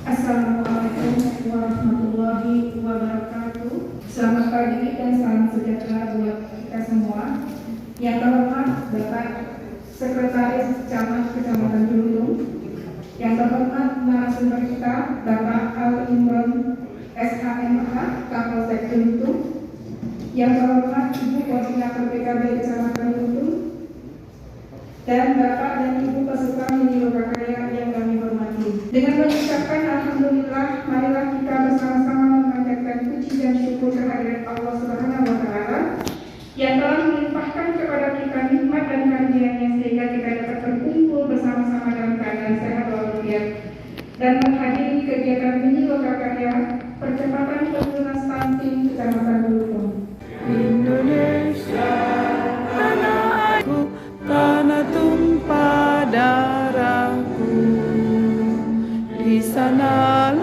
Assalamualaikum warahmatullahi wabarakatuh. Selamat pagi dan salam sejahtera buat kita semua. Yang terhormat Bapak Sekretaris Camat Kecamatan Jeluntung, yang terhormat narasumber kita Bapak Al Imron SHMH Kapolsek Jeluntung, yang terhormat Ibu Koordinator PKB Kecamatan Jeluntung, dan Bapak dan Ibu Pasukan Mini Lokakarya yang kami hormati. Dengan mengucapkan Alhamdulillah, marilah kita bersama-sama memanjatkan puji dan syukur kehadirat Allah Subhanahu wa Ta'ala yang telah melimpahkan kepada kita nikmat dan karunia-Nya sehingga kita dapat berkumpul bersama-sama dalam keadaan sehat walafiat dan menghadiri kegiatan Mini Lokakarya percepatan penurunan stunting Kecamatan Jeluntung. Indonesia, tanahku, tanah tumpah darahku. Di sanalah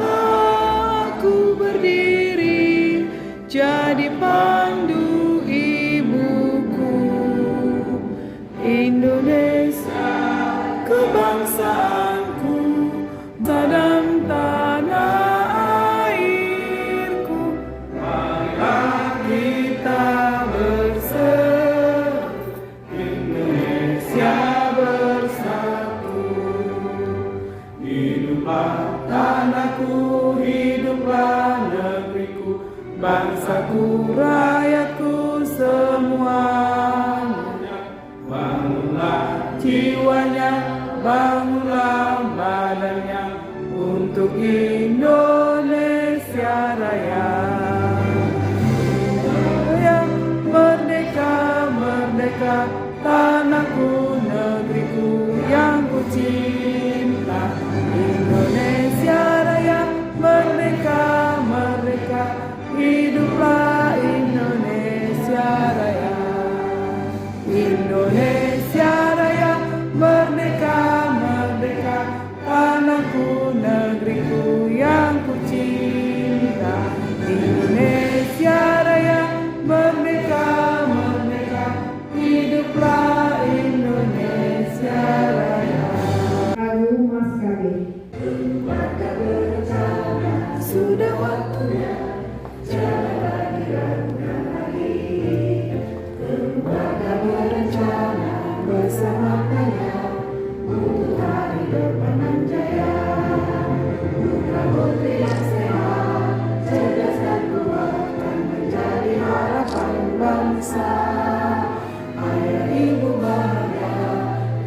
aku berdiri, jadi pandu ibuku. Indonesia, kebangsaanku, dan tanah airku. Marilah kita bersatu, Indonesia bersatu. Hiduplah tanahku, hiduplah negeriku, bangsaku, rakyatku semuanya. Bangunlah jiwanya, bangunlah badannya untuk Indonesia Raya. Yang merdeka, merdeka, tanahku, negeriku yang ku cinta. Indonesia Raya, merdeka, merdeka, hiduplah Indonesia Raya. Indonesia Raya, merdeka, merdeka, tanahku, negeriku yang ku cinta. Indonesia Raya, merdeka, merdeka, hiduplah Indonesia Raya. Lagu Maskapai. Keluarga berencana, sudah waktunya, jangan lagi ragukan lagi. Keluarga berencana bersama kaya untuk hari depan yang jaya. Putra putri yang sehat, cerdas dan kuat akan menjadi harapan bangsa. Ayah ibu bahagia,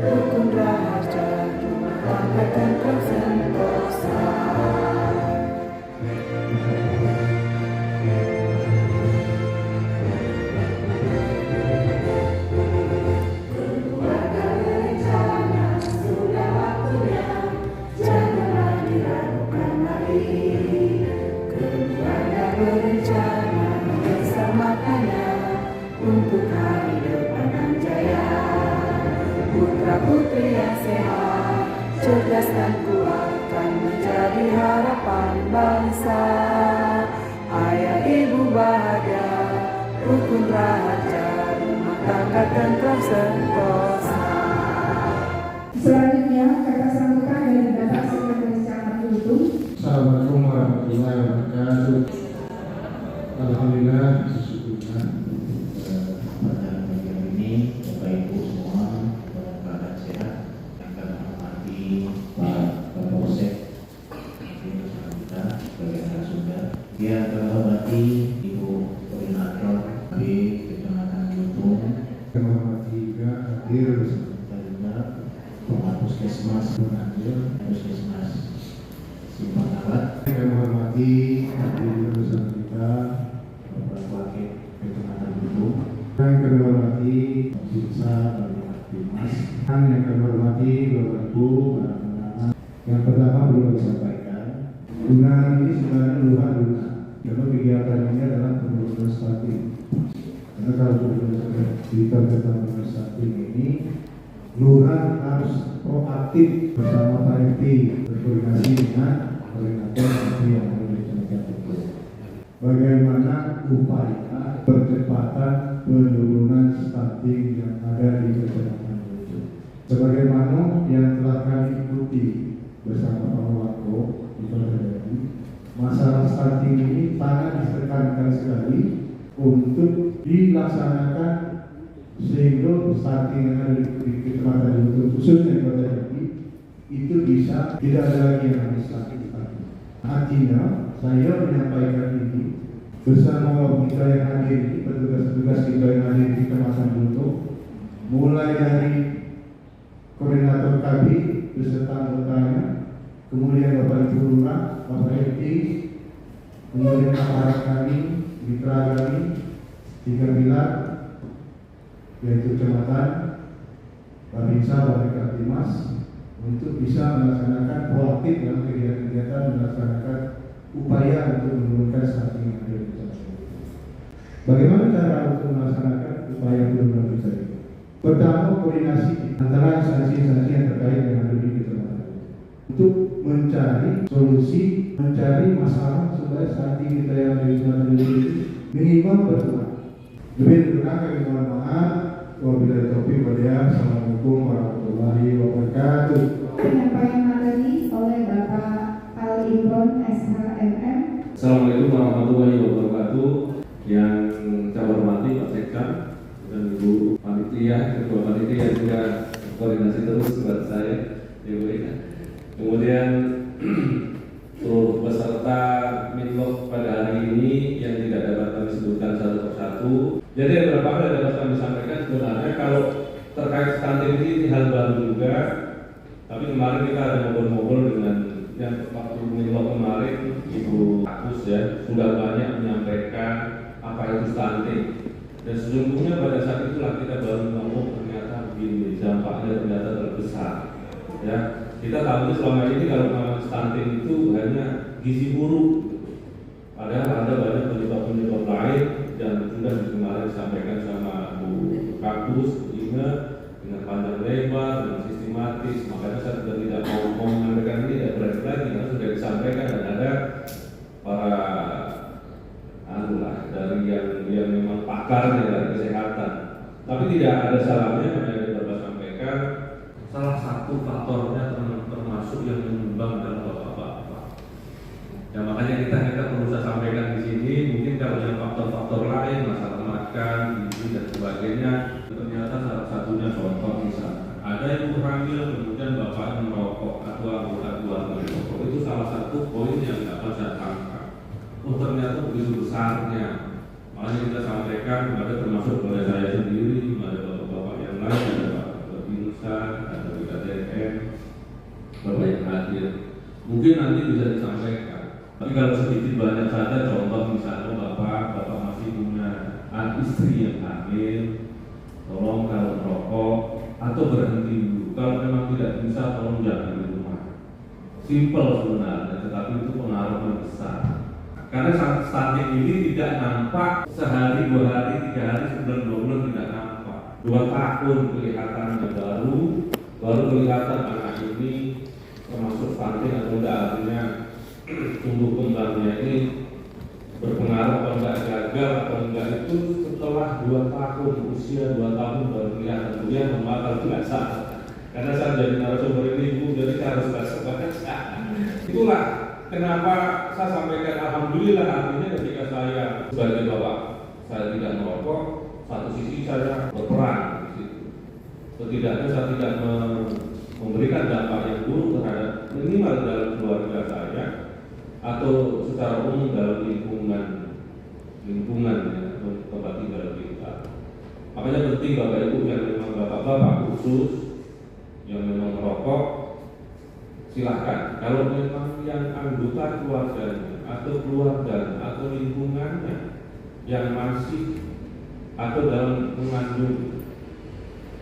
rukun raharja, rumah tangga tentram sentosa. Keluarga berencana, sudah waktunya, jangan lagi ragukan lagi. Keluarga berencana bersama kaya untuk hari depan yang jaya. Putra putri yang sehat, cerdas dan kuat akan menjadi harapan bangsa. Ayah ibu bahagia, rukun raharja, rumah tangga tentram sentosa. Selanjutnya, kata sambutan dari Bapak Sekretaris Camat Jeluntung. Assalamualaikum warahmatullahi wabarakatuh. Alhamdulillah, sesungguhnya pada pagi hari ini Bapak Ibu semua dalam keadaan sehat. Yang kami hormati Pak Kapolsek yang bersama kita sebagai narasumber. Yang kami hormati Ibu Koordinator KB Kecamatan Jeluntung. Kami hormati juga hadir bersama kita juga Pak Puskesmas Hadir, Puskesmas Simpang Alat. Kami hormati hadir bersama kita Bapak Wakil Kecamatan Jeluntung. Yang kami hormati Binsa Dimas. Dan yang kami hormati Bapak Ibu, anak-anak. Yang pertama perlu disampaikan, undangan ini sebenarnya luar biasa. Karena kegiatan ini adalah penurunan stunting. Karena kalau kita tentang penurunan stunting ini, lurah harus proaktif bersama Pak RT berkoordinasi dengan koordinator yang ada di Kecamatan itu. Bagaimana upaya percepatan penurunan stunting yang ada di Kecamatan itu. Sebagaimana yang telah kami ikuti bersama Pak Wako di stunting ini sangat ditekankan sekali untuk dilaksanakan sehingga stunting yang ada di kecamatan Lutung khususnya di Kota Jambi itu bisa tidak ada lagi yang harus stunting. Artinya saya menyampaikan ini bersama kita yang hadir ini, petugas-petugas kita yang hadir di Kecamatan Lutung, mulai dari koordinator KB beserta anggotanya, kemudian Bapak Ibu Lurah, Bapak RT, kemudian aparat kami, mitra kami, 3 pilar, yaitu Kecamatan, Babinsa, Babinsa, untuk bisa melaksanakan proaktif dalam kegiatan-kegiatan melaksanakan upaya untuk menurunkan stunting yang ada di Kecamatan. Bagaimana cara untuk melaksanakan upaya penurunan stunting? Pertama, koordinasi antara instansi-instansi yang terkait dengan di Kecamatan untuk mencari solusi, mencari masalah supaya stunting kita yang ada di Kecamatan ini minimal berkurang. Lebih kurang kami mohon maaf. Wabillahi taufiq wal hidayah. Assalamualaikum warahmatullahi wabarakatuh. Penyampaian materi oleh Bapak Al-Imron SHMM. Assalamualaikum warahmatullahi wabarakatuh. Yang saya hormati Pak Sekda dan Ibu Panitia, Ketua Panitia juga koordinasi terus buat saya, Ibu Ina. Kemudian seluruh peserta Minlok pada hari ini yang tidak dapat kami sebutkan satu persatu. Jadi beberapa hal yang dapat kami sampaikan sebenarnya kalau terkait stunting ini hal baru juga. Tapi kemarin kita ada ngobrol-ngobrol dengan yang waktu Minlok kemarin Ibu Agus ya sudah banyak menyampaikan apa itu stunting. Dan sesungguhnya pada saat itulah kita baru ngomong ternyata begini dampaknya ternyata terbesar. Ya kita tahu selama ini kalau nama stunting itu hanya gizi buruk. Padahal ada banyak penyebab-penyebab lain dan sudah kemarin disampaikan sama Bu Agus, Ina dengan panjang lebar dan sistematis. Makanya saya sudah tidak mau menyampaikan ini tidak berarti lagi karena sudah disampaikan dan ada para dari yang memang pakarnya dari kesehatan. Tapi tidak ada salahnya yang dapat sampaikan salah satu faktornya termasuk yang menyumbang dalam bapak-bapak. Ya makanya kita perlu saya sampaikan di sini. Mungkin kalau yang faktor-faktor lain masalah makan, gizi dan sebagainya, ternyata salah satunya contoh misalnya ada ibu hamil kemudian bapaknya merokok atau anggota keluarga merokok, itu salah satu poin yang dapat saya tangkap. Oh ternyata begitu besarnya. Makanya kita sampaikan kepada termasuk oleh saya sendiri, ada bapak-bapak yang lain, ada Bapak Binsa, ada BKDM, bapak yang hadir. Mungkin nanti bisa disampaikan. Tapi kalau sedikit banyak saja, contoh misalnya bapak masih punya istri yang hamil, tolong kalau merokok atau berhenti dulu. Kalau memang tidak bisa, tolong jangan di rumah. Simple sebenarnya, tetapi itu pengaruhnya besar. Karena stunting ini tidak nampak sehari, 2 hari, 3 hari, sebulan, 2 bulan tidak nampak. 2 tahun kelihatannya baru kelihatan anak ini termasuk stunting atau tidak, artinya tumbuh kembangnya ini berpengaruh atau enggak, gagal atau enggak, itu setelah 2 tahun, usia 2 tahun baru kelihatan. Kemudian memakan tidak salah. Karena saya jadi narasumber ini ibu, jadi saya harus baca. Itulah kenapa saya sampaikan alhamdulillah, artinya ketika saya sebagai bapak saya tidak merokok, satu sisi saya berperan di situ. Setidaknya saya tidak memberikan dampak yang buruk terhadap minimal dalam keluarga saya atau secara umum dalam lingkungan ya, tempat tinggal kita. Makanya penting Bapak Ibu yang memang bapak-bapak khusus yang memang merokok, silahkan. Kalau memang yang anggota keluarganya atau lingkungannya yang masih atau dalam mengandung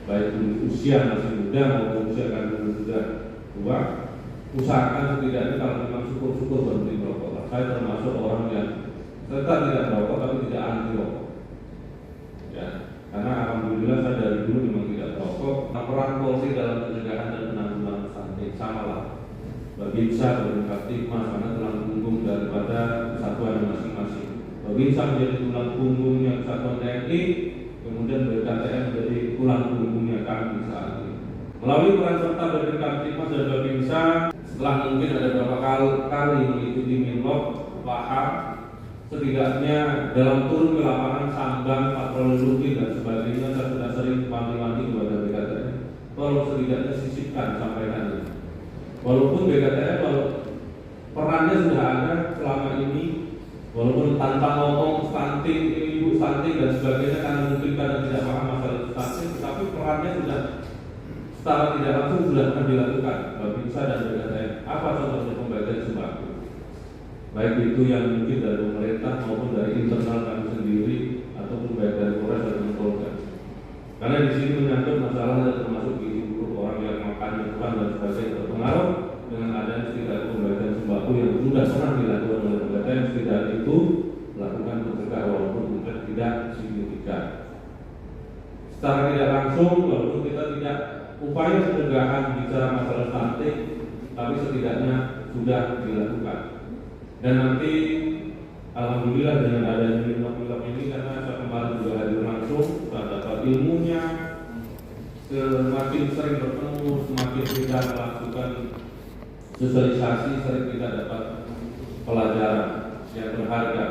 baik usia masih muda maupun usia kandungan sudah tua, usahakan setidaknya kalau memang syukur-syukur berhenti merokok. Saya termasuk orang yang tetap tidak merokok tapi tidak anti rokok. Ya, karena alhamdulillah saya dari dulu memang tidak merokok. Peran polisi dalam pencegahan dan penanggulangan stunting samalah. Babinsa dan Kaptimmas karena tulang punggung daripada kesatuan masing-masing. Babinsa menjadi tulang punggungnya kesatuan TNI, kemudian BKTM menjadi tulang punggungnya kami saat ini. Melalui peran serta dari Kaptimmas dan Babinsa, setelah mungkin ada beberapa kali mengikuti Minlok, paham, setidaknya dalam turun ke lapangan samban, patroli rutin dan sebagainya, saya sudah sering wanti-wanti kepada BKTN, tolong setidaknya sisipkan sampaikan ini. Walaupun BKTN perannya sudah ada selama ini, walaupun tanpa ngomong stunting, ibu stunting dan sebagainya, karena mungkin kadang tidak paham masalah stunting, tetapi perannya sudah secara tidak langsung sudah pernah dilakukan Babinsa dan BKTN. Apa contohnya pembagian sembako? Baik itu yang mungkin dari pemerintah maupun dari internal kami sendiri ataupun baik dari Polres dan Polda. Karena di sini menyangkut masalah termasuk gizi buruk, orang yang makannya kurang dan sebagainya terpengaruh dengan adanya setidaknya pembagian sembako yang sudah pernah dilakukan oleh BKTN. Setidaknya itu melakukan mencegah walaupun mungkin tidak signifikan. Secara tidak langsung walaupun kita tidak upaya pencegahan bicara masalah stunting, tapi setidaknya sudah dilakukan. Dan nanti alhamdulillah dengan adanya film-film ini, karena saya kemarin juga hadir langsung, saya dapat ilmunya, semakin sering bertemu, semakin kita melakukan sosialisasi, sering kita dapat pelajaran yang berharga.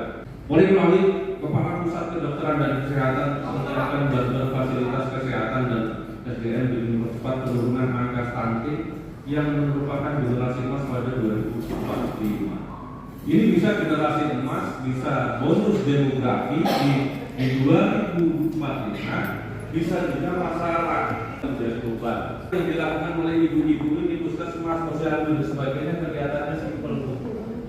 Mulai melalui Kepala Pusat Kedokteran dan Kesehatan menyiapkan bantuan fasilitas kesehatan dan SDM demi mempercepat penurunan angka stunting yang merupakan generasi emas pada 2045. Ini bisa generasi emas, bisa bonus demografi di 2045, bisa juga masalah menjadi beban. Yang dilakukan oleh ibu-ibu ini, puskesmas, posyandu dan sebagainya kelihatannya simpel,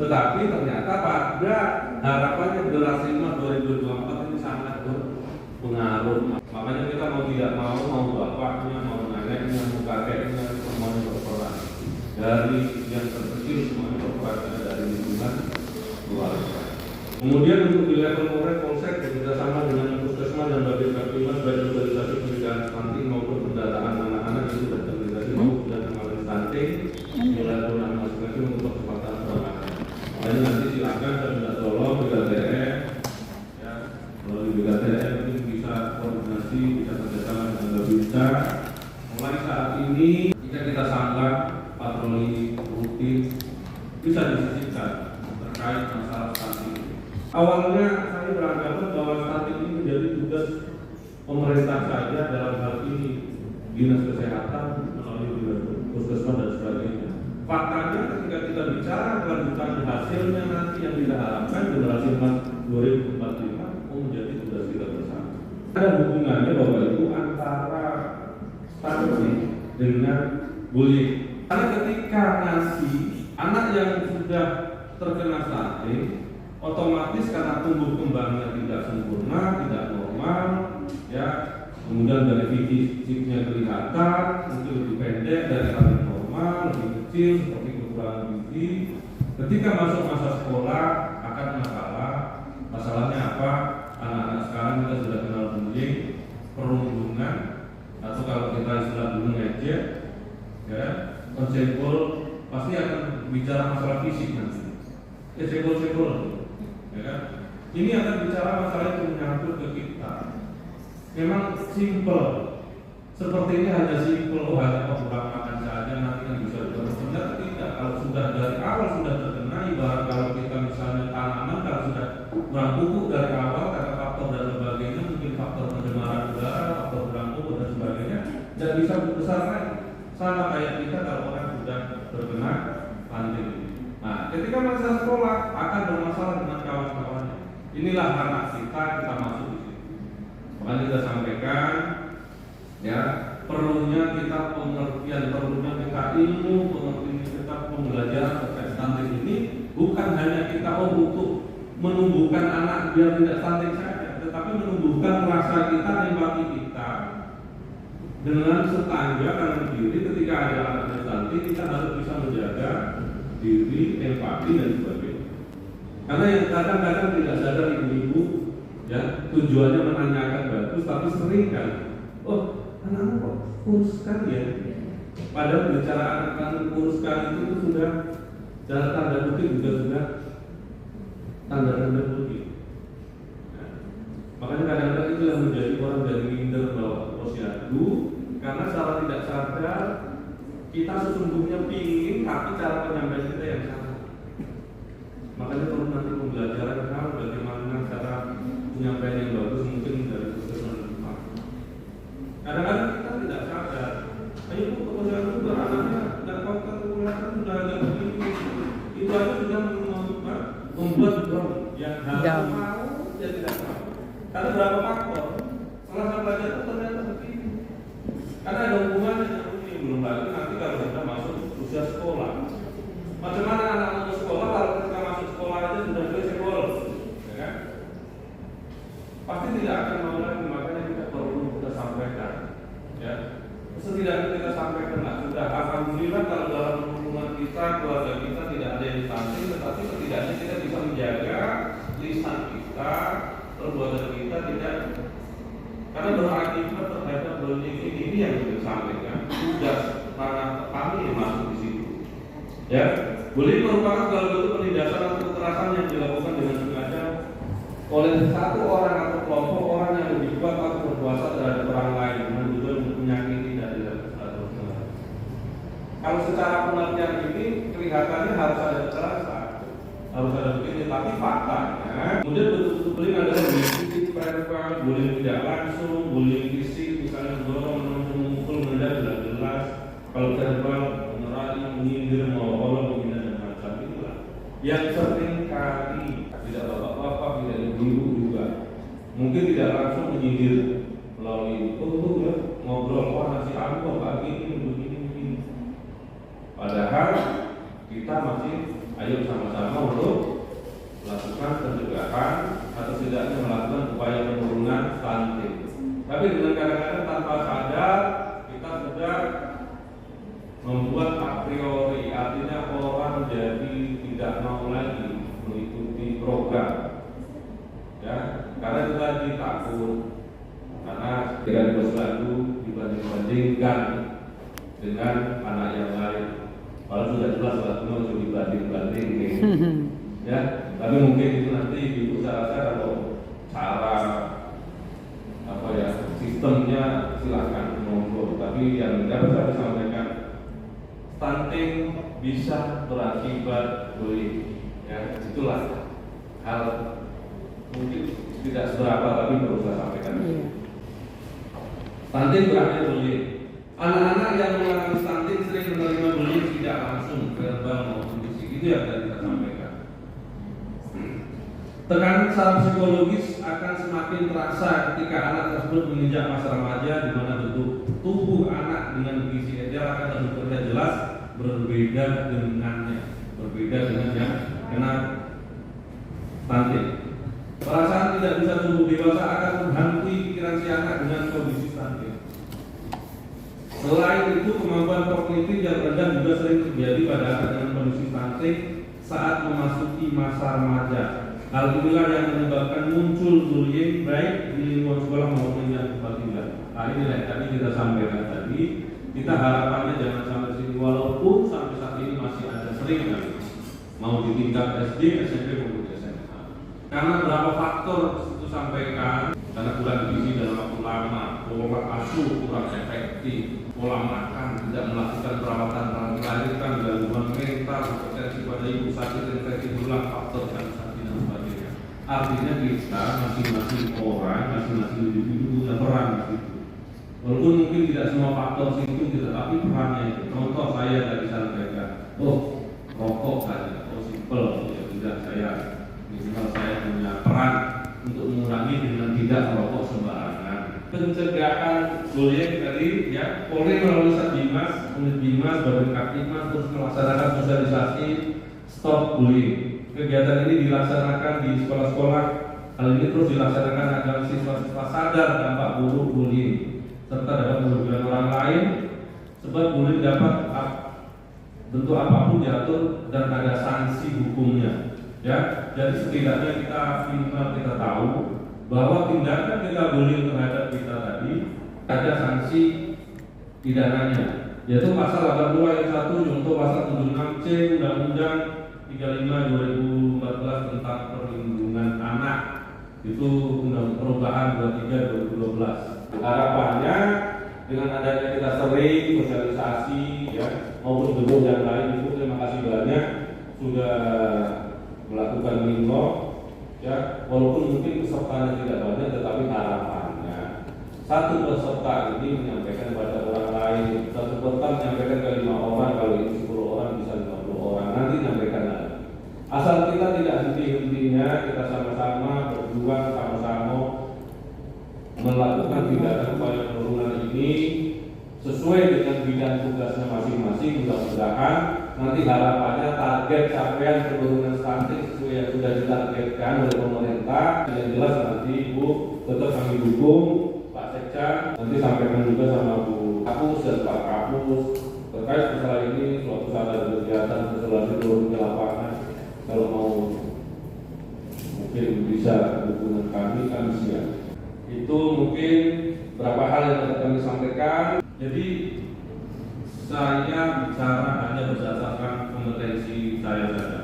tetapi ternyata pada harapannya generasi emas 2024 ini sangat berpengaruh. Makanya kita mau tidak mau bapaknya, mau neneknya, mau kakeknya, semuanya berperan. Dari yang terkecil semuanya berperan dari lingkungan keluarga. Kemudian untuk di level Polres, Polsek bekerjasama dengan puskesmas dan Babin Kaptimas, baik sosialisasi pencegahan stunting maupun pendataan anak-anak itu terindikasi maupun dan mengalami stunting, mulai bulan masing-masing untuk percepatan penanganan. Makanya nanti silakan saya minta tolong BKTN, ya, melalui BKTN mungkin bisa koordinasi, bisa kerjasama dengan Babinsa. Mulai saat ini jika kita sanggah patroli rutin bisa disisipkan terkait masalah stunting. Awalnya saya beranggapan bahwa stunting ini menjadi tugas pemerintah saja, dalam hal ini dinas kesehatan melalui dinas puskesmas dan sebagainya. Faktanya ketika kita bicara kelanjutan hasilnya nanti yang kita harapkan generasi emas 2045 menjadi tugas kita bersama. Ada hubungannya Bapak Ibu antara stunting dengan bullying. Karena ketika nanti anak yang sudah terkena stunting, otomatis karena tumbuh kembangnya tidak sempurna, tidak normal, ya, kemudian dari fisiknya kelihatan mungkin lebih pendek dari yang normal, lebih kecil, seperti kekurangan gizi. Ketika masuk masa sekolah akan masalahnya apa? Anak-anak sekarang kita sudah kenal bullying, perundungan, atau kalau kita istilah dulu ngejek, ya, senggol, pasti akan bicara masalah fisik nanti. Senggol, ya kan? Ini akan bicara masalah yang menyangkut ke kita. Memang simple, seperti ini hanya simple, hanya kurang makan saja nanti kan bisa ternyata tidak. Kalau sudah dari awal sudah terkena, ibarat kalau kita misalnya tanaman kalau sudah kurang pupuk dari awal karena faktor dan sebagainya, mungkin faktor pencemaran udara, faktor kurang pupuk dan sebagainya, tidak bisa besar lagi. Sama kayak kita kalau orang sudah terkena stunting. Nah, ketika masa sekolah akan bermasalah dengan kawan-kawannya. Inilah anak kita masuk di sini. Makanya kita sampaikan, ya, perlunya kita pengertian, perlunya kita ilmu, pengertian kita pembelajaran terkait stunting ini bukan hanya kita untuk menumbuhkan anak biar tidak stunting saja, tetapi menumbuhkan rasa kita, empati kita dengan setangga kanan kiri. Ketika ada anak yang stunting, kita harus bisa menjaga diri, empati dan sebagainya. Karena yang kadang-kadang tidak sadar ibu-ibu, ya, tujuannya menanyakan bagus, tapi sering kan, oh, anak-anak kok kurus sekali ya. Padahal bicara anak-anak kurus sekali itu sudah dalam tanda kutip juga sudah tanda-tanda kutip. Nah, makanya kadang-kadang itu yang menjadi orang dari minder bahwa posyandu, karena secara tidak sadar kita sesungguhnya pingin, tapi cara penyampaian kita yang salah. Maka Makanya perlu nanti pembelajaran hal bagaimana cara penyampaian yang bagus mungkin dari profesional dan depan. Kadang-kadang kita tidak sadar, ayo kemudian anaknya tidak kontak kelihatan sudah agak begini, itu aja sudah membuat drone yang harus mau dia tidak mau. Karena berapa faktor, setelah saya belajar itu ternyata begini. Karena ada hubungannya dengan ini, belum lagi nanti kalau kita masuk usia sekolah. Macam mana anak masuk sekolah kalau ketika masuk sekolah aja sudah fleksibel, ya kan? Pasti tidak akan mau lagi, makanya kita perlu kita sampaikan, ya. Setidaknya kita sampaikan lah, sudah alhamdulillah kalau dalam hubungan kita, keluarga kita tidak ada yang stunting, tetapi setidaknya kita bisa menjaga lisan kita, perbuatan kita tidak, karena berakibat terhadap bullying ini yang kita sampaikan, tugas ranah kami yang masuk di situ. Ya, bullying merupakan segala bentuk penindasan atau kekerasan yang dilakukan dengan sengaja oleh satu orang atau kelompok orang yang lebih kuat atau berkuasa terhadap orang lain dengan tujuan untuk menyakiti dan tidak bersalah. Kalau secara pengertian ini kelihatannya harus ada kekerasan, harus ada begini, tapi faktanya kemudian bentuk bullying adalah bullying fisik, verbal, bullying tidak langsung, bullying fisik, misalnya mendorong, memukul, menendang jelas-jelas. Kalau verbal, menyindir, mengolok-olok, menghina dan macam itulah yang sering kali tidak bapak-bapak, tidak ibu-ibu juga mungkin tidak langsung menyindir melalui ya, ngobrol, wah nasi aku pagi ini begini. Padahal kita masih ayo sama-sama untuk melakukan pencegahan atau tidaknya melakukan upaya penurunan stunting. Tapi dengan kadang-kadang tanpa sadar kita sudah membuat a priori, artinya orang jadi tidak mau lagi mengikuti program, ya, karena itu tadi takut, karena tidak berlaku dibanding-bandingkan dengan anak yang lain. Kalau sudah jelas lakunya untuk dibanding-banding, ya, tapi mungkin itu nanti ibu saya rasa kalau cara apa ya sistemnya silakan monggo, tapi yang dapat saya sampaikan, stunting bisa berakibat bullying, ya itulah hal mungkin tidak seberapa tapi perlu saya sampaikan. Stunting berakibat bullying. Anak-anak yang mengalami stunting sering menerima bullying tidak langsung, verbal maupun fisik, itu yang tadi saya sampaikan. Tekanan secara psikologis akan semakin terasa ketika anak tersebut menginjak masa remaja, di mana bentuk tubuh anak dengan gizi ideal akan terlihat jelas berbeda dengan yang kena stunting. Perasaan tidak bisa tumbuh dewasa akan menghantui pikiran si anak dengan kondisi stunting. Selain itu, kemampuan kognitif yang rendah juga sering terjadi pada anak dengan kondisi stunting saat memasuki masa remaja. Hal inilah yang menyebabkan muncul bullying baik di lingkungan sekolah maupun yang tempat tinggal. Nah, ini yang tadi kita sampaikan tadi. Kita harapannya jangan sampai sini, walaupun sampai saat ini masih ada sering kan, mau di tingkat SD, SMP maupun SMA. Karena berapa faktor itu sampaikan, karena kurang gizi dalam waktu lama, pola asuh kurang efektif, pola makan, tidak melakukan perawatan melahirkan, gangguan mental, potensi pada ibu, sakit infeksi tulang, faktor dan sebagainya. Artinya kita masing-masing orang, masing-masing individu punya peran di situ. Walaupun mungkin tidak semua faktor situ, tetapi perannya itu. Contoh saya tadi sampaikan, rokok saja, simpel, ya tidak saya, minimal saya punya peran untuk mengurangi dengan tidak merokok sembarangan. Pencegahan bullying tadi, ya, Polri melalui Satbimas, unit Bimas, Badan Kaptimas terus melaksanakan sosialisasi stop bullying. Kegiatan ini dilaksanakan di sekolah-sekolah. Hal ini terus dilaksanakan agar siswa-siswa sadar dampak buruk bullying serta dapat merugikan orang lain, sebab bullying dapat bentuk apapun diatur dan ada sanksi hukumnya. Ya, jadi setidaknya kita tahu bahwa tindakan kita bullying terhadap kita tadi ada sanksi pidananya, yaitu pasal 82 ayat 1 junto pasal 76C Undang-Undang 35 2014 tentang perlindungan anak, itu undang perubahan 23 2012. Harapannya dengan adanya kita sering sosialisasi, ya, maupun bentuk yang lain, itu terima kasih banyak sudah melakukan walaupun mungkin pesertanya tidak banyak, tetapi harapannya satu peserta ini menyampaikan kepada orang lain, satu peserta menyampaikan ke 5 orang, kalau ini 10 orang bisa 50 orang, nanti menyampaikan lagi. Asal kita tidak henti-hentinya, kita sama-sama berjuang, sama-sama melakukan tindakan upaya penurunan ini sesuai dengan bidang tugasnya masing-masing. Mudah-mudahan nanti harapannya target capaian penurunan stunting sesuai yang sudah ditargetkan oleh pemerintah. Yang jelas nanti Ibu tetap kami dukung Pak Sekja, nanti sampaikan juga sama Bu Kapus dan Pak Kapus terkait masalah ini. Suatu saat ada kegiatan isolasi turun ke lapangan, kalau mau mungkin bisa hubungan kami siap. Itu mungkin beberapa hal yang dapat kami sampaikan. Jadi saya bicara hanya berdasarkan kompetensi saya saja.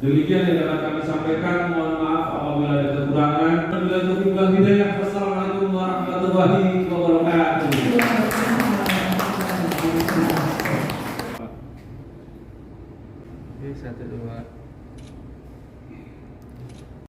Demikian yang dapat kami sampaikan. Mohon maaf apabila ada kekurangan. Wabillahi taufiq wal hidayah. Wassalamualaikum warahmatullahi wabarakatuh. Oke, 1, 2